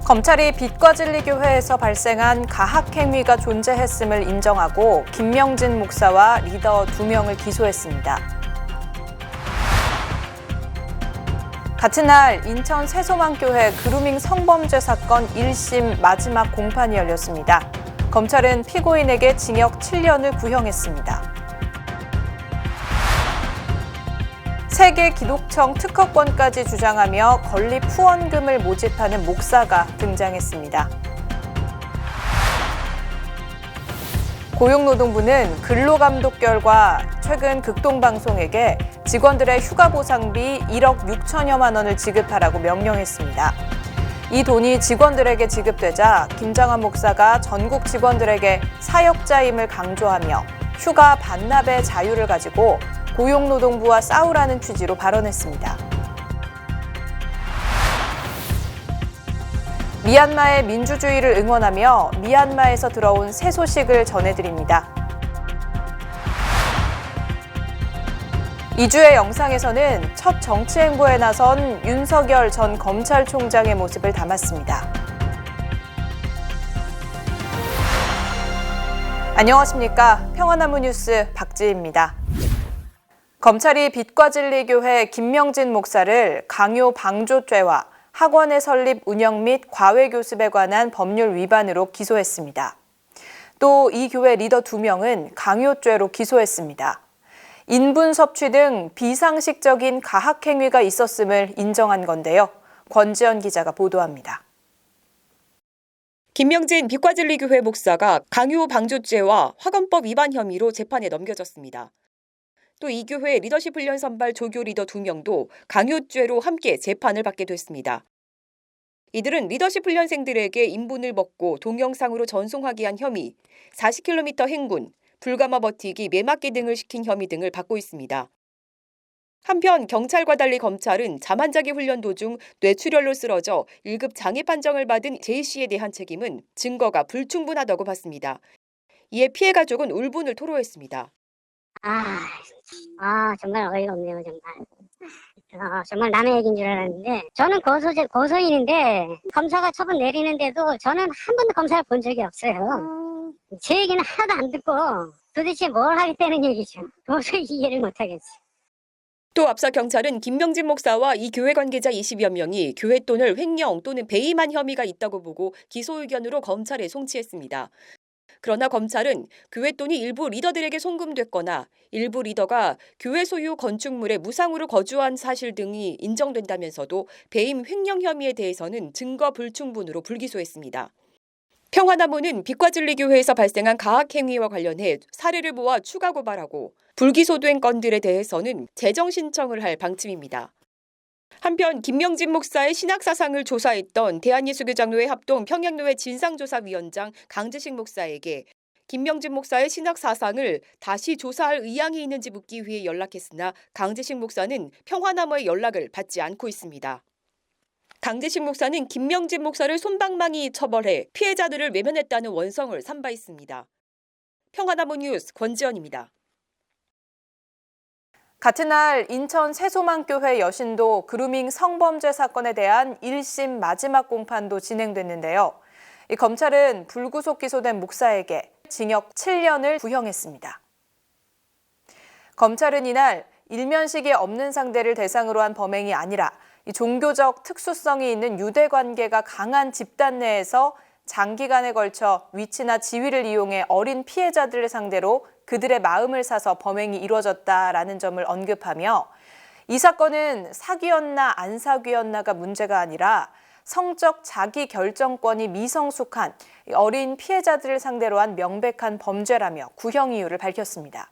검찰이 빛과 진리 교회에서 발생한 가학행위가 존재했음을 인정하고 김명진 목사와 리더 2명을 기소했습니다. 같은 날 인천 세소망교회 그루밍 성범죄 사건 1심 마지막 공판이 열렸습니다. 검찰은 피고인에게 징역 7년을 구형했습니다. 세계기독청 특허권까지 주장하며 건립 후원금을 모집하는 목사가 등장했습니다. 고용노동부는 근로감독 결과 최근 극동방송에게 직원들의 휴가보상비 1억 6천여만 원을 지급하라고 명령했습니다. 이 돈이 직원들에게 지급되자 김장환 목사가 전국 직원들에게 사역자임을 강조하며 휴가 반납의 자유를 가지고 고용노동부와 싸우라는 취지로 발언했습니다. 미얀마의 민주주의를 응원하며 미얀마에서 들어온 새 소식을 전해드립니다. 2주의 영상에서는 첫 정치 행보에 나선 윤석열 전 검찰총장의 모습을 담았습니다. 안녕하십니까. 평화나무 뉴스 박지희입니다. 검찰이 빛과 진리 교회 김명진 목사를 강요 방조죄와 학원의 설립 운영 및 과외 교습에 관한 법률 위반으로 기소했습니다. 또 이 교회 리더 2명은 강요죄로 기소했습니다. 인분 섭취 등 비상식적인 가학행위가 있었음을 인정한 건데요. 권지연 기자가 보도합니다. 김명진 빛과 진리 교회 목사가 강요 방조죄와 학원법 위반 혐의로 재판에 넘겨졌습니다. 또 이 교회 리더십 훈련 선발 조교 리더 2명도 강요죄로 함께 재판을 받게 됐습니다. 이들은 리더십 훈련생들에게 인분을 먹고 동영상으로 전송하게 한 혐의, 40km 행군, 불가마 버티기, 매맞기 등을 시킨 혐의 등을 받고 있습니다. 한편 경찰과 달리 검찰은 잠안자기 훈련 도중 뇌출혈로 쓰러져 1급 장애 판정을 받은 J씨에 대한 책임은 증거가 불충분하다고 봤습니다. 이에 피해 가족은 울분을 토로했습니다. 정말 어이가 없네요, 정말. 정말 남의 얘기인 줄 알았는데, 저는 고소인인데, 검사가 처분 내리는데도 저는 한 번도 검사를 본 적이 없어요. 제 얘기는 하나도 안 듣고, 도대체 뭘 하겠다는 얘기죠. 도저히 이해를 못하겠어요. 또 앞서 경찰은 김명진 목사와 이 교회 관계자 20여 명이 교회 돈을 횡령 또는 배임한 혐의가 있다고 보고 기소 의견으로 검찰에 송치했습니다. 그러나 검찰은 교회 돈이 일부 리더들에게 송금됐거나 일부 리더가 교회 소유 건축물에 무상으로 거주한 사실 등이 인정된다면서도 배임 횡령 혐의에 대해서는 증거 불충분으로 불기소했습니다. 평화나무는 빛과 진리 교회에서 발생한 가학행위와 관련해 사례를 모아 추가 고발하고 불기소된 건들에 대해서는 재정 신청을 할 방침입니다. 한편 김명진 목사의 신학사상을 조사했던 대한예수교장로회 합동 평양노회 진상조사위원장 강재식 목사에게 김명진 목사의 신학사상을 다시 조사할 의향이 있는지 묻기 위해 연락했으나 강재식 목사는 평화나무의 연락을 받지 않고 있습니다. 강재식 목사는 김명진 목사를 솜방망이 처벌해 피해자들을 외면했다는 원성을 삼바했습니다. 평화나무 뉴스 권지연입니다. 같은 날 인천 세소망교회 여신도 그루밍 성범죄 사건에 대한 1심 마지막 공판도 진행됐는데요. 검찰은 불구속 기소된 목사에게 징역 7년을 구형했습니다. 검찰은 이날 일면식이 없는 상대를 대상으로 한 범행이 아니라 종교적 특수성이 있는 유대 관계가 강한 집단 내에서 장기간에 걸쳐 위치나 지위를 이용해 어린 피해자들을 상대로 그들의 마음을 사서 범행이 이루어졌다라는 점을 언급하며 이 사건은 사귀었나 안 사귀었나가 문제가 아니라 성적 자기 결정권이 미성숙한 어린 피해자들을 상대로 한 명백한 범죄라며 구형 이유를 밝혔습니다.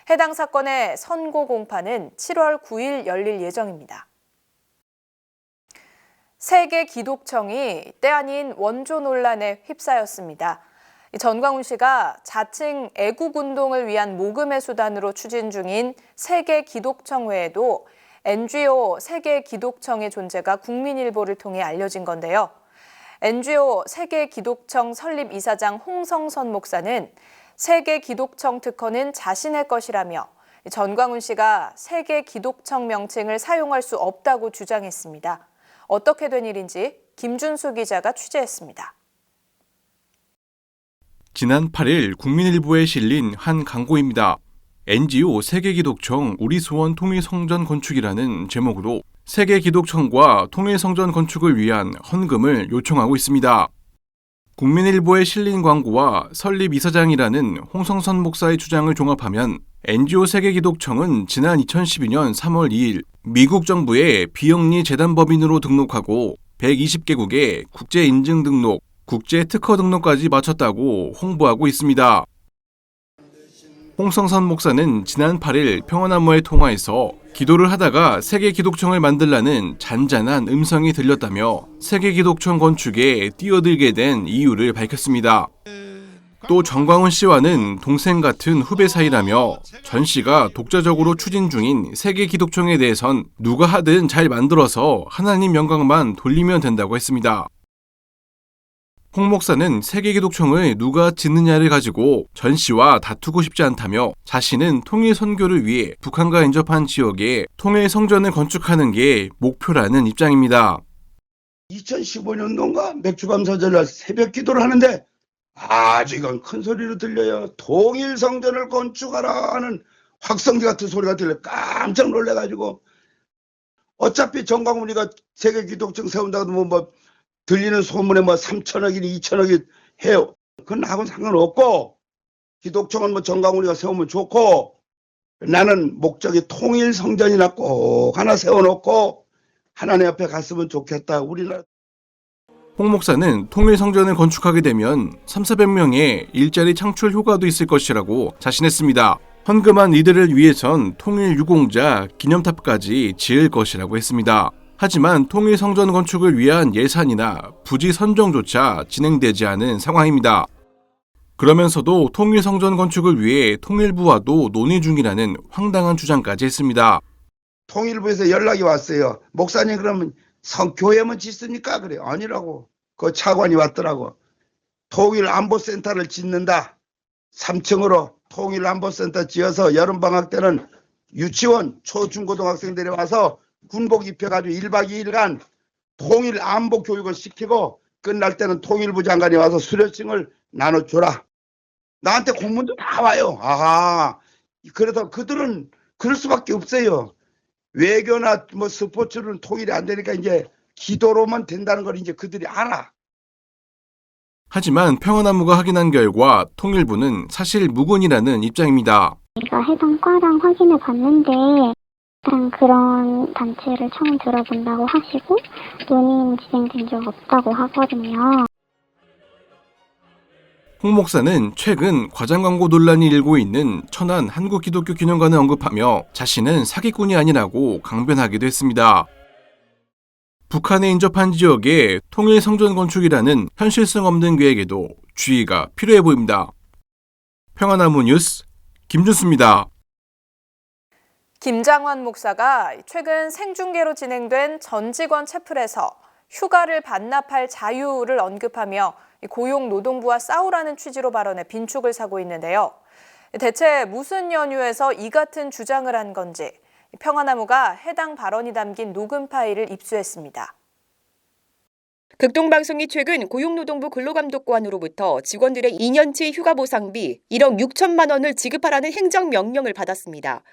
해당 사건의 선고 공판은 7월 9일 열릴 예정입니다. 세계기독청이 때 아닌 원조 논란에 휩싸였습니다. 전광훈 씨가 자칭 애국운동을 위한 모금의 수단으로 추진 중인 세계기독청 외에도 NGO 세계기독청의 존재가 국민일보를 통해 알려진 건데요. NGO 세계기독청 설립 이사장 홍성선 목사는 세계기독청 특허는 자신의 것이라며 전광훈 씨가 세계기독청 명칭을 사용할 수 없다고 주장했습니다. 어떻게 된 일인지 김준수 기자가 취재했습니다. 지난 8일 국민일보에 실린 한 광고입니다. NGO 세계기독청 우리소원 통일성전 건축이라는 제목으로 세계기독청과 통일성전 건축을 위한 헌금을 요청하고 있습니다. 국민일보에 실린 광고와 설립 이사장이라는 홍성선 목사의 주장을 종합하면 NGO 세계기독청은 지난 2012년 3월 2일 미국 정부의 비영리 재단법인으로 등록하고 120개국의 국제인증 등록, 국제특허 등록까지 마쳤다고 홍보하고 있습니다. 홍성선 목사는 지난 8일 평화나무의 통화에서 기도를 하다가 세계기독청을 만들라는 잔잔한 음성이 들렸다며 세계기독청 건축에 뛰어들게 된 이유를 밝혔습니다. 또 정광훈 씨와는 동생 같은 후배 사이라며 전 씨가 독자적으로 추진 중인 세계기독청에 대해선 누가 하든 잘 만들어서 하나님 영광만 돌리면 된다고 했습니다. 홍 목사는 세계기독청을 누가 짓느냐를 가지고 전 씨와 다투고 싶지 않다며 자신은 통일 선교를 위해 북한과 인접한 지역에 통일 성전을 건축하는 게 목표라는 입장입니다. 2015년도인가 맥주감사절날 새벽 기도를 하는데 아주 이건 큰 소리로 들려요. 통일 성전을 건축하라 하는 확성기 같은 소리가 들려 깜짝 놀래가지고 어차피 정광훈이가 세계기독청 세운다고 뭐 들리는 소문에 뭐 3천억이니 2천억이 해요. 그건 나하고는 상관없고 기독청은 뭐 정광훈이가 세우면 좋고 나는 목적이 통일 성전이나 꼭 하나 세워놓고 하나님 앞에 갔으면 좋겠다. 우리나라. 홍 목사는 통일 성전을 건축하게 되면 3,400명의 일자리 창출 효과도 있을 것이라고 자신했습니다. 헌금한 이들을 위해선 통일 유공자 기념탑까지 지을 것이라고 했습니다. 하지만 통일 성전 건축을 위한 예산이나 부지 선정조차 진행되지 않은 상황입니다. 그러면서도 통일 성전 건축을 위해 통일부와도 논의 중이라는 황당한 주장까지 했습니다. 통일부에서 연락이 왔어요. 목사님 그러면 교회만 짓습니까? 그래. 아니라고. 그 차관이 왔더라고. 통일안보센터를 짓는다. 3층으로 통일안보센터 지어서 여름방학 때는 유치원 초중고등학생들이 와서 군복 입혀가지고 1박 2일간 통일안보 교육을 시키고 끝날 때는 통일부 장관이 와서 수료증을 나눠줘라. 나한테 공문도 다 와요. 아하. 그래서 그들은 그럴 수밖에 없어요. 외교나 뭐 스포츠는 통일이 안 되니까 이제 기도로만 된다는 걸 이제 그들이 알아. 하지만 평화나무가 확인한 결과 통일부는 사실 무근이라는 입장입니다. 제가 해당 과랑 확인해 봤는데 일단 그런 단체를 처음 들어본다고 하시고 논의는 진행된 적 없다고 하거든요. 홍 목사는 최근 과장 광고 논란이 일고 있는 천안 한국기독교기념관을 언급하며 자신은 사기꾼이 아니라고 강변하기도 했습니다. 북한에 인접한 지역에 통일 성전 건축이라는 현실성 없는 계획에도 주의가 필요해 보입니다. 평화나무 뉴스 김준수입니다. 김장환 목사가 최근 생중계로 진행된 전 직원 채플에서 휴가를 반납할 자유를 언급하며 고용노동부와 싸우라는 취지로 발언해 빈축을 사고 있는데요. 대체 무슨 연유에서 이 같은 주장을 한 건지 평화나무가 해당 발언이 담긴 녹음 파일을 입수했습니다. 극동방송이 최근 고용노동부 근로감독관으로부터 직원들의 2년치 휴가 보상비 1억 6천만 원을 지급하라는 행정명령을 받았습니다.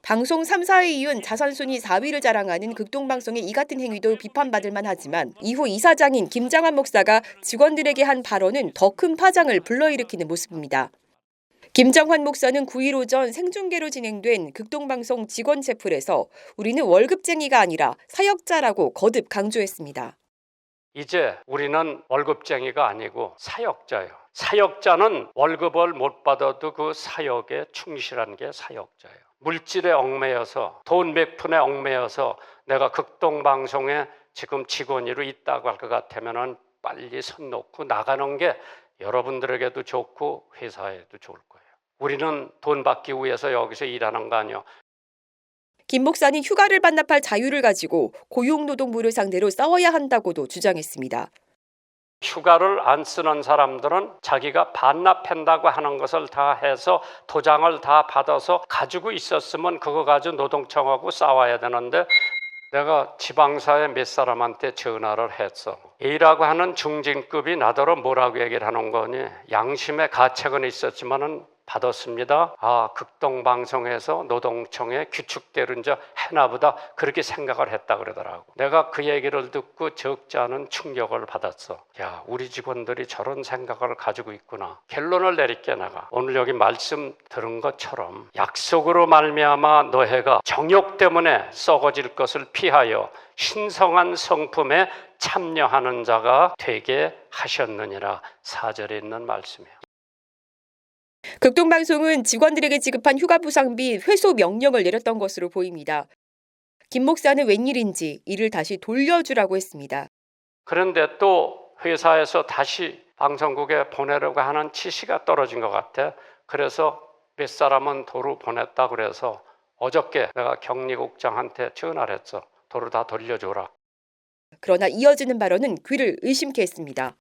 방송 3사에 이은 자선순위 4위를 자랑하는 극동방송의 이 같은 행위도 비판받을 만하지만 이후 이사장인 김장환 목사가 직원들에게 한 발언은 더 큰 파장을 불러일으키는 모습입니다. 김장환 목사는 9일 오전 생중계로 진행된 극동방송 직원 채플에서 우리는 월급쟁이가 아니라 사역자라고 거듭 강조했습니다. 이제 우리는 월급쟁이가 아니고 사역자예요. 사역자는 월급을 못 받아도 그 사역에 충실한 게 사역자예요. 물질에 얽매여서 돈 몇 푼에 얽매여서 내가 극동방송에 지금 직원으로 있다고 할 것 같으면 빨리 손 놓고 나가는 게 여러분들에게도 좋고 회사에도 좋을 거예요. 우리는 돈 받기 위해서 여기서 일하는 거 아니에요. 김 목사는 휴가를 반납할 자유를 가지고 고용노동부를 상대로 싸워야 한다고도 주장했습니다. 휴가를 안 쓰는 사람들은 자기가 반납한다고 하는 것을 다 해서 도장을 다 받아서 가지고 있었으면 그거 가지고 노동청하고 싸워야 되는데 내가 지방사회 몇 사람한테 전화를 했어. A라고 하는 중진급이 나더러 뭐라고 얘기를 하는 거니? 양심의 가책은 있었지만은 받았습니다. 아, 극동방송에서 노동청에 규칙대로 이제 해나보다 그렇게 생각을 했다 그러더라고. 내가 그 얘기를 듣고 적지 않은 충격을 받았어. 야, 우리 직원들이 저런 생각을 가지고 있구나. 결론을 내릴게 내가. 오늘 여기 말씀 들은 것처럼 약속으로 말미암아 노예가 정욕 때문에 썩어질 것을 피하여 신성한 성품에 참여하는 자가 되게 하셨느니라. 4절에 있는 말씀이에요. 극동방송은 직원들에게 지급한 휴가보상비 회수 명령을 내렸던 것으로 보입니다. 김 목사는 웬일인지 이를 다시 돌려주라고 했습니다. 그런데 또 회사에서 다시 방송국에 보내려고 하는 지시가 떨어진 것 같아. 그래서 몇 사람은 도로 보냈다 그래서 어저께 내가 격리국장한테 전화를 했어. 도로 다 돌려줘라. 그러나 이어지는 발언은 귀를 의심케 했습니다.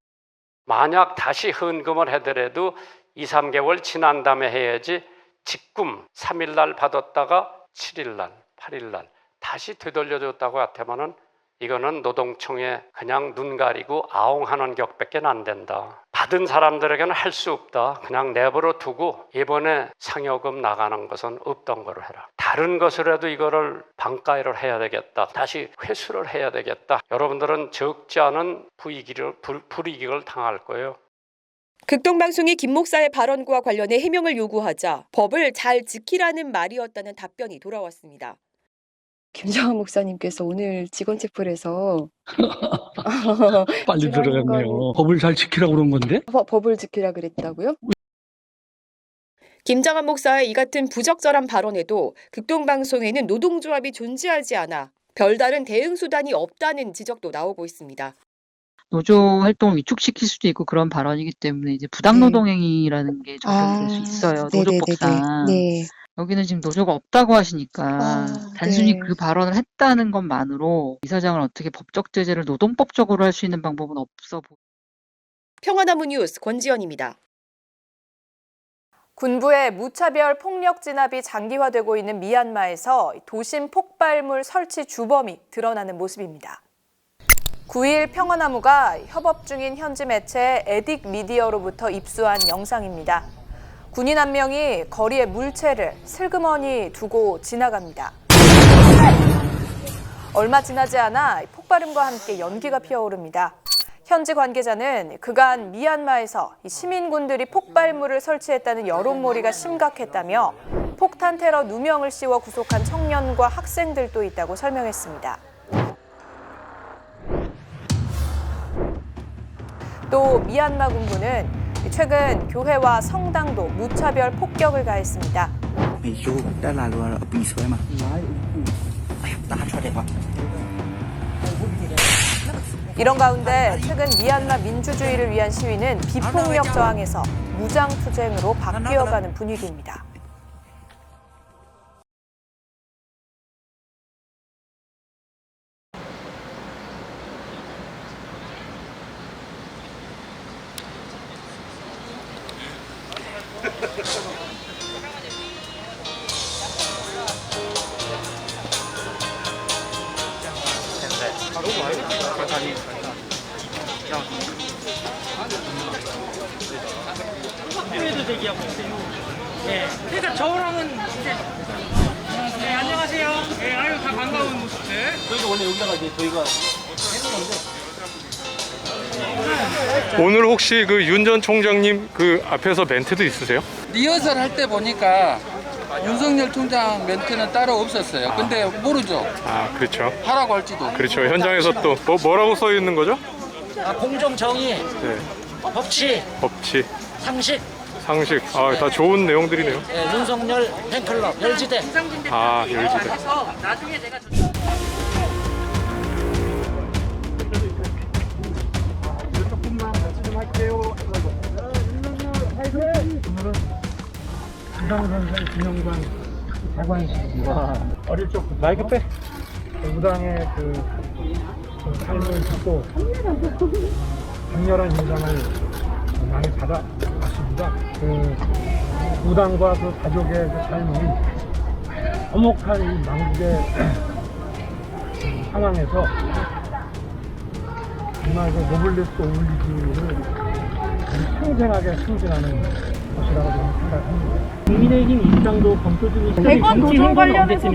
만약 다시 헌금을 하더라도 2, 3개월 지난 다음에 해야지 직금 3일 날 받았다가 7일 날, 8일 날 다시 되돌려줬다고 하더만은 이거는 노동청에 그냥 눈 가리고 아웅하는 격밖에 안 된다. 받은 사람들에게는 할 수 없다. 그냥 내버려 두고 이번에 상여금 나가는 것은 없던 거로 해라. 다른 것이라도 이거를 반가이를 해야 되겠다. 다시 회수를 해야 되겠다. 여러분들은 적지 않은 불이익을 당할 거예요. 극동방송이 김 목사의 발언과 관련해 해명을 요구하자 법을 잘 지키라는 말이었다는 답변이 돌아왔습니다. 김정한 목사님께서 오늘 직원 체포를 해서 빨리 들어갔네요. 법을 잘 지키라고 그런 건데? 법을 지키라 그랬다고요? 김정한 목사의 이 같은 부적절한 발언에도 극동방송에는 노동조합이 존재하지 않아 별다른 대응 수단이 없다는 지적도 나오고 있습니다. 노조 활동을 위축시킬 수도 있고 그런 발언이기 때문에 이제 부당노동행위라는 게 적용될 수 있어요. 노조법상. 네. 여기는 지금 노조가 없다고 하시니까 단순히 네. 그 발언을 했다는 것만으로 이사장을 어떻게 법적 제재를 노동법적으로 할 수 있는 방법은 없어 보입니다. 평화나무 뉴스 권지연입니다. 군부의 무차별 폭력 진압이 장기화되고 있는 미얀마에서 도심 폭발물 설치 주범이 드러나는 모습입니다. 9일 평화나무가 협업 중인 현지 매체 에딕 미디어로부터 입수한 영상입니다. 군인 한 명이 거리에 물체를 슬그머니 두고 지나갑니다. 얼마 지나지 않아 폭발음과 함께 연기가 피어오릅니다. 현지 관계자는 그간 미얀마에서 시민군들이 폭발물을 설치했다는 여론몰이가 심각했다며 폭탄 테러 누명을 씌워 구속한 청년과 학생들도 있다고 설명했습니다. 또 미얀마 군부는 최근 교회와 성당도 무차별 폭격을 가했습니다. 이런 가운데 최근 미얀마 민주주의를 위한 시위는 비폭력 저항에서 무장투쟁으로 바뀌어가는 분위기입니다. 네, 그러니까 저랑은 이제 네, 안녕하세요. 네, 아유 다 반가운 모습. 네. 저희도 원래 여기다가 이제 저희가 오늘 혹시 그 윤 전 총장님 그 앞에서 멘트도 있으세요? 리허설 할 때 보니까 윤석열 총장 멘트는 따로 없었어요. 근데 모르죠. 아, 그렇죠. 하라고 할지도. 그렇죠. 현장에서 또 뭐라고 써 있는 거죠? 공정 정의, 네. 법치, 상식. 아, 다 좋은 내용들이네요. 네, 윤석열 팬클럽 열지대. 아, 열지대. 나중에 내가 김상우 선수의 김영관 대관식입니다. 어릴 적부터 마이크 빼. 무당의 그 삶을 듣고 강렬한 인상을 많이 받아왔습니다. 그 무당과 그 가족의 그 삶이 화목한 이 망국의 상황에서 정말 그 노블레스 오블리주를 평생하게 승진하는 것이라고 저는 생각합니다. 국민의힘 입장도 검토 중이신데 대권 도전 관련해서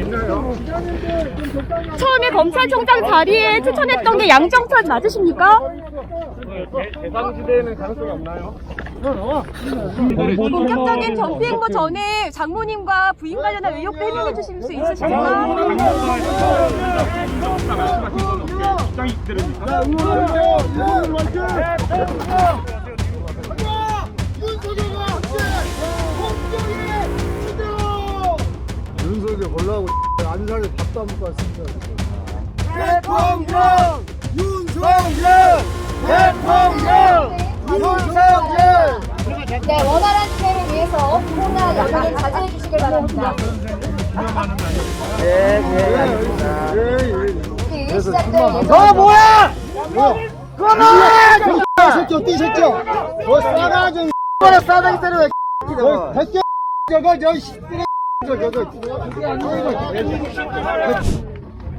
처음에 검찰총장 자리에 추천했던 게 양정철 맞으십니까? 대상지대에는 가능성이 없나요? 본격적인 전비행보 전에 장모님과 부인 관련한 의혹도 해명해 주실 수 있으십니까? 윤석열 올라오고 안산에 밥도 안 먹고 왔습니다. 대통령! 윤석열! 대통령! 윤석열! 네, 원활한 진행을 위해서 코로나 연락을 자제해 주시길 바랍니다. 너 뭐야? 그만해! 새끼 어디 새끼? 너 싸가 좀 뭐라 싸다기 때려 너 새끼 저거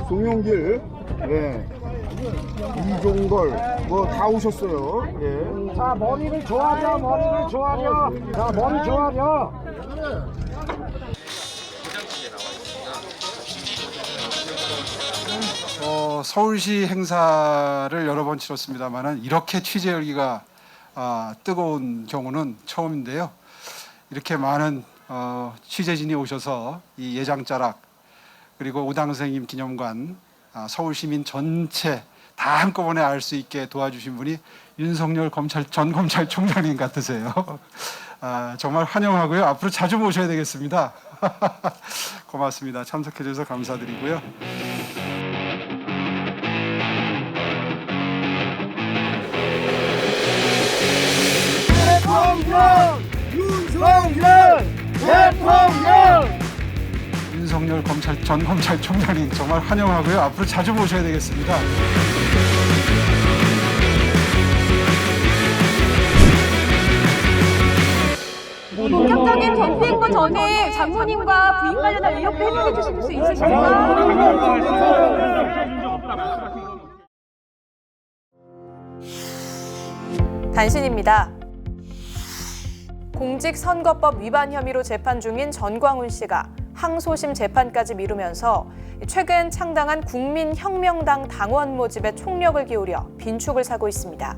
송영길 이종걸 뭐 다 오셨어요. 예. 자 머리를 조아려 머리를 조아려 자 머리 조아려. 서울시 행사를 여러 번 치렀습니다만은 이렇게 취재 열기가 뜨거운 경우는 처음인데요. 이렇게 많은 취재진이 오셔서 이 예장자락 그리고 우당선생님 기념관 서울시민 전체 다 한꺼번에 알 수 있게 도와주신 분이 윤석열 전 검찰총장님 같으세요. 정말 환영하고요. 앞으로 자주 모셔야 되겠습니다. 고맙습니다. 참석해 주셔서 감사드리고요. 대통령! 윤석열! 대통령! 윤석열 전 검찰총장님 정말 환영하고요. 앞으로 자주 모셔야 되겠습니다. 본격적인 전비행보 전에 장모님과 부인 관련한 의혹도 해명해 주실 수 있으십니까? 단신입니다. 공직선거법 위반 혐의로 재판 중인 전광훈 씨가 항소심 재판까지 미루면서 최근 창당한 국민혁명당 당원 모집에 총력을 기울여 빈축을 사고 있습니다.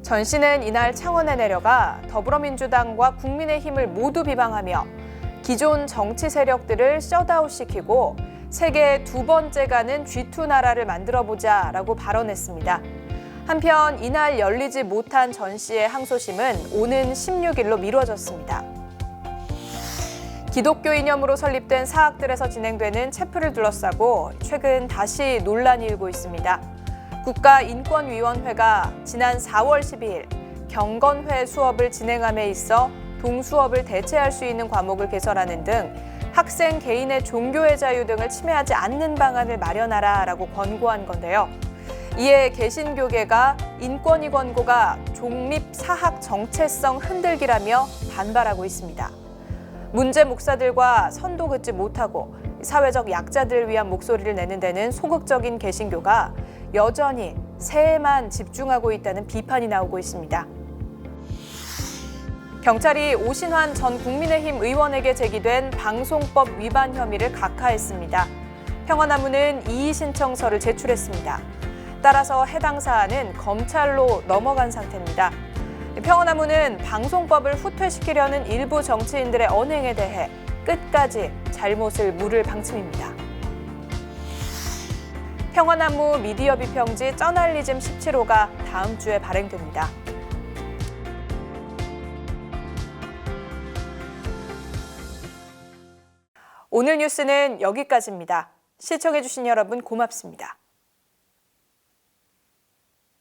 전 씨는 이날 창원에 내려가 더불어민주당과 국민의힘을 모두 비방하며 기존 정치 세력들을 셧아웃시키고 세계 두 번째 가는 G2 나라를 만들어보자라고 발언했습니다. 한편 이날 열리지 못한 전 씨의 항소심은 오는 16일로 미뤄졌습니다. 기독교 이념으로 설립된 사학들에서 진행되는 체프를 둘러싸고 최근 다시 논란이 일고 있습니다. 국가인권위원회가 지난 4월 12일 경건회 수업을 진행함에 있어 동수업을 대체할 수 있는 과목을 개설하는 등 학생 개인의 종교의 자유 등을 침해하지 않는 방안을 마련하라라고 권고한 건데요. 이에 개신교계가 인권위 권고가 종립사학 정체성 흔들기라며 반발하고 있습니다. 문제 목사들과 선도 긋지 못하고 사회적 약자들을 위한 목소리를 내는 데는 소극적인 개신교가 여전히 세에만 집중하고 있다는 비판이 나오고 있습니다. 경찰이 오신환 전 국민의힘 의원에게 제기된 방송법 위반 혐의를 각하했습니다. 평화나무는 이의 신청서를 제출했습니다. 따라서 해당 사안은 검찰로 넘어간 상태입니다. 평화나무는 방송법을 후퇴시키려는 일부 정치인들의 언행에 대해 끝까지 잘못을 물을 방침입니다. 평화나무 미디어 비평지 저널리즘 17호가 다음 주에 발행됩니다. 오늘 뉴스는 여기까지입니다. 시청해주신 여러분 고맙습니다.